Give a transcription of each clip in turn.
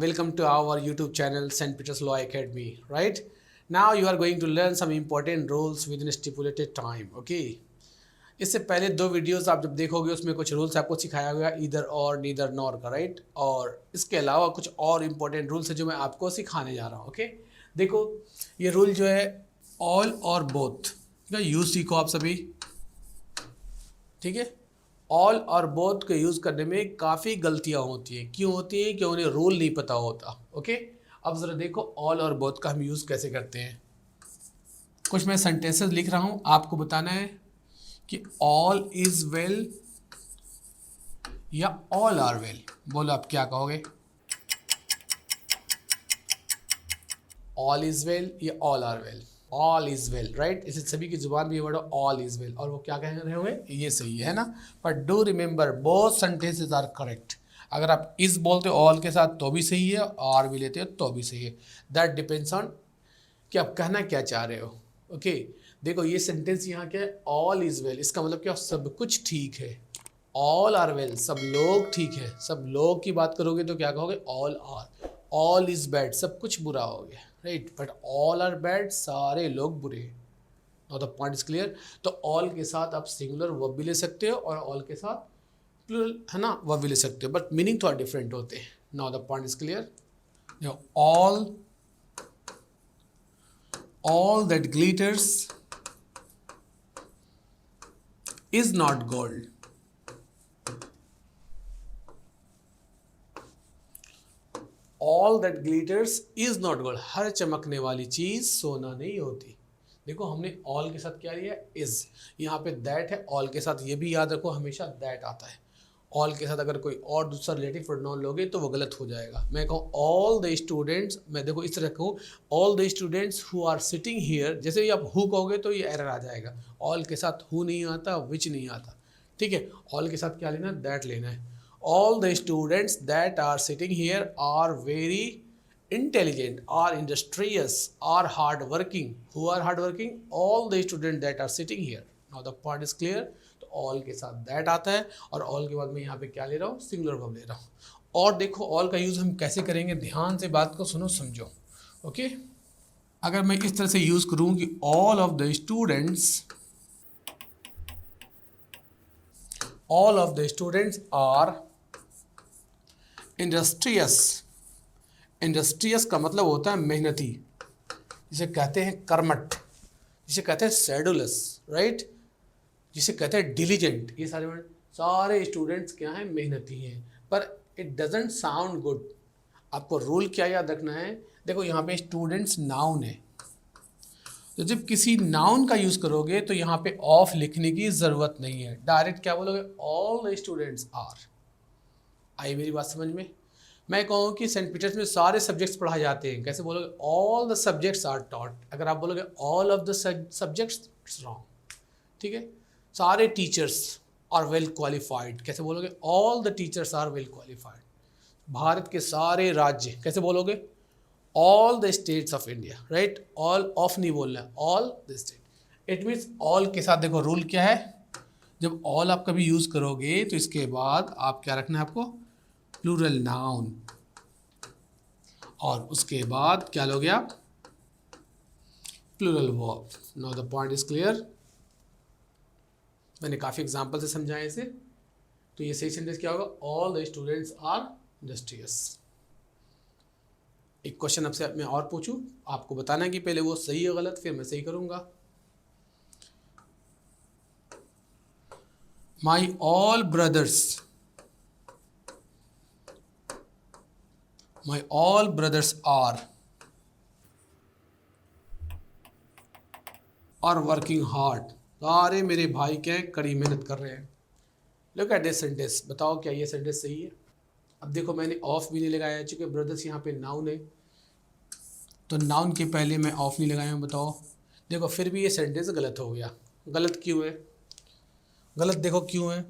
welcome to our YouTube channel St. Peter's Law Academy, right? Now you are going to learn some important rules within a stipulated time, okay? इससे पहले दो videos आप जब देखोगे उसमें कुछ rules आपको सिखाया गया इधर और नीदर नॉर का, राइट? और इसके अलावा कुछ और इम्पोर्टेंट रूल्स है जो मैं आपको सिखाने जा रहा हूँ, ओके? देखो ये रूल जो है ऑल और बोथ का यूज़ सीखो आप सभी, ठीक है? ऑल और बोथ को यूज़ करने में काफ़ी गलतियाँ होती हैं। क्यों होती हैं? कि उन्हें रूल नहीं पता होता, ओके? अब ज़रा देखो ऑल और बोथ का हम यूज़ कैसे करते हैं। कुछ मैं सेंटेंसेस लिख रहा हूँ, आपको बताना है कि ऑल इज़ वेल या ऑल आर वेल। बोलो आप क्या कहोगे? ऑल इज़ वेल या all are well? All is well, right? इसे सभी की जुबान में ये वर्ड ऑल इज़ वेल, और वो क्या कह रहे होंगे? ये सही है ना? But do remember both sentences are correct. अगर आप इस बोलते हो ऑल के साथ तो भी सही है, आर भी लेते हो तो भी सही है। दैट डिपेंड्स ऑन कि आप कहना क्या चाह रहे हो, ओके? देखो ये सेंटेंस यहाँ क्या है? ऑल इज़ वेल, इसका मतलब क्या? सब कुछ ठीक है। ऑल आर वेल, सब लोग ठीक है। सब लोग की बात करोगे तो क्या कहोगे? All are. All is bad, सब कुछ बुरा हो गया, right? But all are bad, सारे लोग बुरे। Now the point is clear. तो ऑल के साथ आप सिंगुलर वर्ब भी ले सकते हो और ऑल के साथ प्लूरल, है ना, वर्ब भी ले सकते हो, बट मीनिंग थोड़ा डिफरेंट होते हैं। Now the point is clear. All that glitters is not gold. All that glitters is not gold, हर चमकने वाली चीज सोना नहीं होती। देखो हमने ऑल के साथ क्या लिया? इज। यहाँ पे दैट है, ऑल के साथ ये भी याद रखो हमेशा दैट आता है। ऑल के साथ अगर कोई और दूसरा रिलेटिव प्रोनाउन लोगे तो वो गलत हो जाएगा। मैं कहूँ ऑल द स्टूडेंट्स, मैं देखो इस तरह कहूँ all the students who are sitting here, जैसे ही आप हु कहोगे तो ये एरर आ जाएगा। ऑल के साथ हु नहीं आता, विच नहीं आता, ठीक है? ऑल के साथ क्या लेना है? दैट लेना है। All the students that are sitting here are very intelligent, are industrious, are hardworking. Who are hardworking? All the students that are sitting here. Now the point is clear. तो all के साथ that आता है और all के बाद मैं यहाँ पे क्या ले रहा हूँ? सिंगुलर वर्ब ले रहा हूँ। और देखो all का यूज़ हम कैसे करेंगे, ध्यान से बात को सुनो समझो, ओके? अगर मैं इस तरह से यूज़ करूँ कि all of the students are industrious. Industrious का मतलब होता है मेहनती, जिसे कहते हैं कर्मठ, जिसे कहते हैं सेडुलस, राइट? जिसे कहते हैं डिलीजेंट। ये सारे वर्ड, सारे स्टूडेंट्स क्या हैं? मेहनती हैं। पर इट डजेंट साउंड गुड। आपको रूल क्या याद रखना है? देखो यहाँ पे स्टूडेंट्स नाउन है, तो जब किसी नाउन का यूज़ करोगे तो यहाँ पे ऑफ लिखने की ज़रूरत नहीं है। डायरेक्ट क्या बोलोगे? All the students are. आई मेरी बात समझ में? मैं कहूँ कि सेंट पीटर्स में सारे सब्जेक्ट्स पढ़ाए जाते हैं, कैसे बोलोगे? All the subjects are taught. अगर आप बोलोगे all of the subjects, it's wrong, ठीक है? सारे टीचर्स आर वेल क्वालिफाइड, कैसे बोलोगे? All the teachers are well qualified. Bharat के सारे राज्य, कैसे बोलोगे? All the states of India, right? All of नहीं बोलना है, all the state. It means all के साथ देखो रूल क्या है, जब ऑल आप कभी यूज़ करोगे तो इसके बाद आप क्या रखना है आपको? प्लूरल नाउन, और उसके बाद क्या लोगे आप? Plural verb. Now the point is clear. मैंने काफ़ी एग्जांपल से समझाया इसे, तो ये सही सेंटेंस क्या होगा? All the students are industrious. एक क्वेश्चन आपसे मैं और पूछूं, आपको बताना है कि पहले वो सही है गलत, फिर मैं सही करूंगा। My all brothers are working hard. सारे मेरे भाई क्या हैं? कड़ी मेहनत कर रहे हैं। लुक एट दिस सेंटेंस, बताओ क्या ये सेंटेंस सही है? अब देखो मैंने ऑफ भी नहीं लगाया, चूँकि ब्रदर्स यहाँ पे नाउन है, तो नाउन के पहले मैं ऑफ नहीं लगाया हूँ। बताओ, देखो फिर भी ये सेंटेंस गलत हो गया। गलत क्यों है? गलत देखो क्यों है।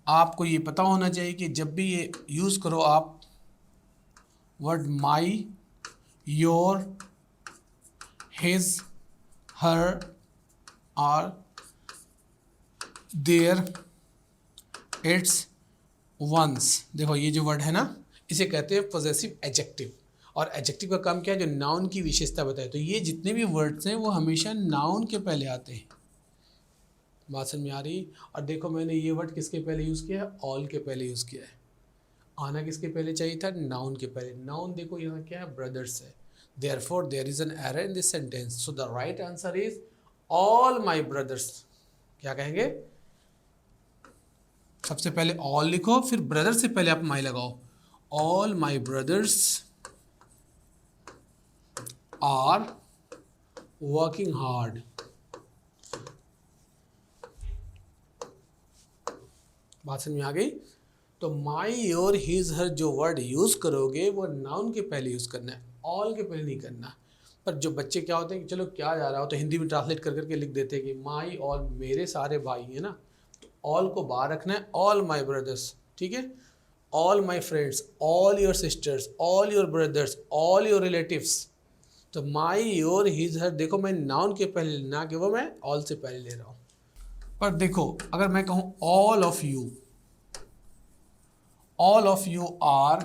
आपको ये पता होना चाहिए कि जब भी ये यूज़ करो आप word my, your, his, her, our, their, its, one's, देखो ये जो वर्ड है ना, इसे कहते हैं पॉजेसिव एडजेक्टिव। और एडजेक्टिव का काम क्या है, जो नाउन की विशेषता बताए। तो ये जितने भी वर्ड्स हैं वो हमेशा नाउन के पहले आते हैं। बात समझ में आ रही। और देखो मैंने ये वर्ड किसके पहले यूज़ किया है, ऑल के पहले यूज़ किया है। आना किसके पहले चाहिए था, नाउन के पहले। नाउन देखो यहाँ क्या है, ब्रदर्स है। Therefore there is an error in this sentence, so the right answer is all my brothers. क्या कहेंगे, सबसे पहले ऑल लिखो, फिर ब्रदर से पहले आप माई लगाओ। All my brothers are working hard. बात समझ में आ गई। तो माई, योर, हिज, हर जो वर्ड यूज़ करोगे वो नाउन के पहले यूज़ करना है, ऑल के पहले नहीं करना। पर जो बच्चे क्या होते हैं कि चलो क्या जा रहा हो तो हिंदी में ट्रांसलेट कर करके लिख देते हैं कि माई ऑल, मेरे सारे भाई हैं ना, तो ऑल को बाहर रखना है, ऑल माई ब्रदर्स, ठीक है। All my friends, all your sisters, all your brothers, all your relatives. तो माई, योर, हिज, हर देखो मैं नाउन के पहले, ना कि वो मैं ऑल से पहले ले रहा हूँ। पर देखो अगर मैं कहूँ all of you, all of you are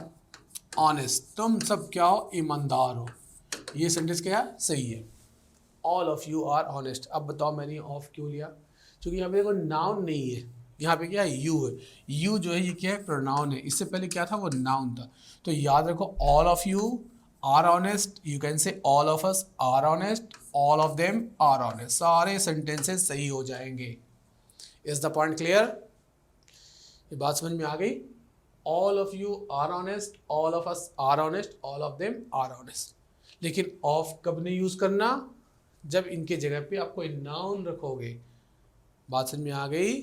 honest, तुम सब क्या हो, ईमानदार हो, ये सेंटेंस क्या है, सही है। All of you are honest. अब बताओ मैंने ऑफ क्यों लिया, क्योंकि यहाँ पे देखो नाउन नहीं है, यहाँ पे क्या है, यू है। यू जो है ये क्या है, प्रोनाउन है। इससे पहले क्या था, वो नाउन था। तो याद रखो all of you are honest, you can say all of us are honest, all of them are honest, सारे सेंटेंसेस सही हो जाएंगे। इज द पॉइंट क्लियर, ये बात समझ में आ गई। All of you are honest, all of us are honest, all of them are honest. लेकिन ऑफ कब नहीं यूज़ करना, जब इनके जगह पे आप कोई नाउन रखोगे। बात समझ में आ गई।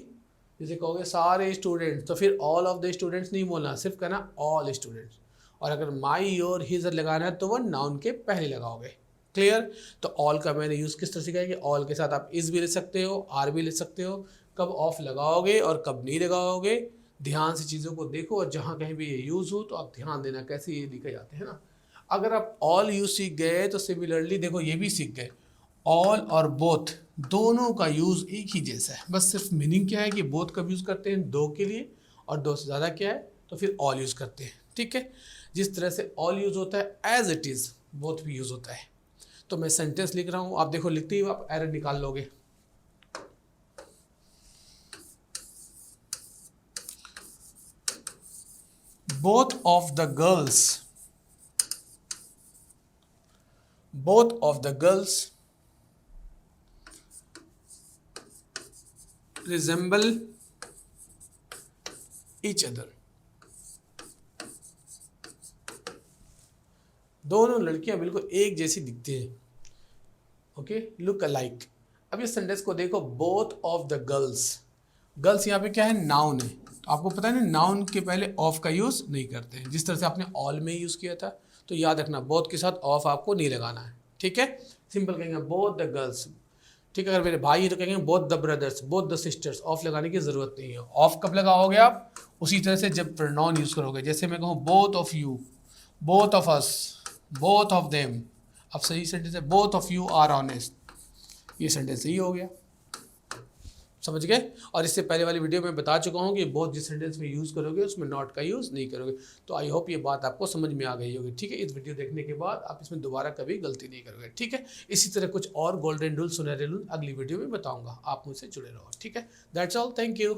जैसे कहोगे सारे स्टूडेंट्स, तो फिर ऑल ऑफ द स्टूडेंट्स नहीं बोलना, सिर्फ कहना ऑल स्टूडेंट्स। और अगर माई, योर, हिज लगाना है तो वो नाउन के पहले लगाओगे। क्लियर। तो ऑल का मैंने यूज़ किस तरह से किया कि ऑल के साथ आप इस भी ले सकते हो, आर भी ले सकते हो। कब ऑफ लगाओगे और कब नहीं लगाओगे, ध्यान से चीज़ों को देखो, और जहाँ कहीं भी ये यूज़ हो तो आप ध्यान देना कैसे ये लिखे जाते हैं ना। अगर आप ऑल यूज सीख गए तो सिमिलरली देखो ये भी सीख गए। ऑल और बोथ दोनों का यूज़ एक ही जैसा है, बस सिर्फ मीनिंग क्या है कि बोथ कब यूज़ करते हैं, दो के लिए, और दो से ज़्यादा क्या है तो फिर ऑल यूज़ करते हैं। ठीक है, जिस तरह से ऑल यूज़ होता है एज इट इज़ बोथ भी यूज़ होता है। तो मैं सेंटेंस लिख रहा हूँ, आप देखो लिखते ही आप एरर निकाल लोगे। Both of the girls resemble each other. दोनों लड़कियां बिल्कुल एक जैसी दिखती हैं। Okay, look alike. अब इस सेंटेंस को देखो, both of the girls, girls यहाँ पे क्या है, नाउन है। तो आपको पता है ना, नाउन के पहले ऑफ का यूज़ नहीं करते हैं, जिस तरह से आपने ऑल में यूज़ किया था। तो याद रखना बोथ के साथ ऑफ आपको नहीं लगाना है। ठीक है, सिंपल कहेंगे बोथ द गर्ल्स। ठीक है, अगर मेरे भाई है तो कहेंगे both the brothers, both the sisters. Of लगाने की ज़रूरत नहीं है। ऑफ कब लगाओगे आप, उसी तरह से जब प्रोनाउन यूज़ करोगे। जैसे मैं कहूँ both of you, both of us, both of them. अब सही सेंटेंस है, both of you are honest, ये सेंटेंस सही हो गया। समझ गए। और इससे पहले वाली वीडियो में बता चुका हूँ कि बोथ जिस सेंटेंस में यूज़ करोगे उसमें नॉट का यूज़ नहीं करोगे। तो आई होप ये बात आपको समझ में आ गई होगी। ठीक है, इस वीडियो देखने के बाद आप इसमें दोबारा कभी गलती नहीं करोगे। ठीक है, इसी तरह कुछ और गोल्डन रूल, सुनहरे रूल अगली वीडियो में बताऊँगा। आप मुझसे जुड़े रहो। ठीक है, दैट्स ऑल, थैंक यू।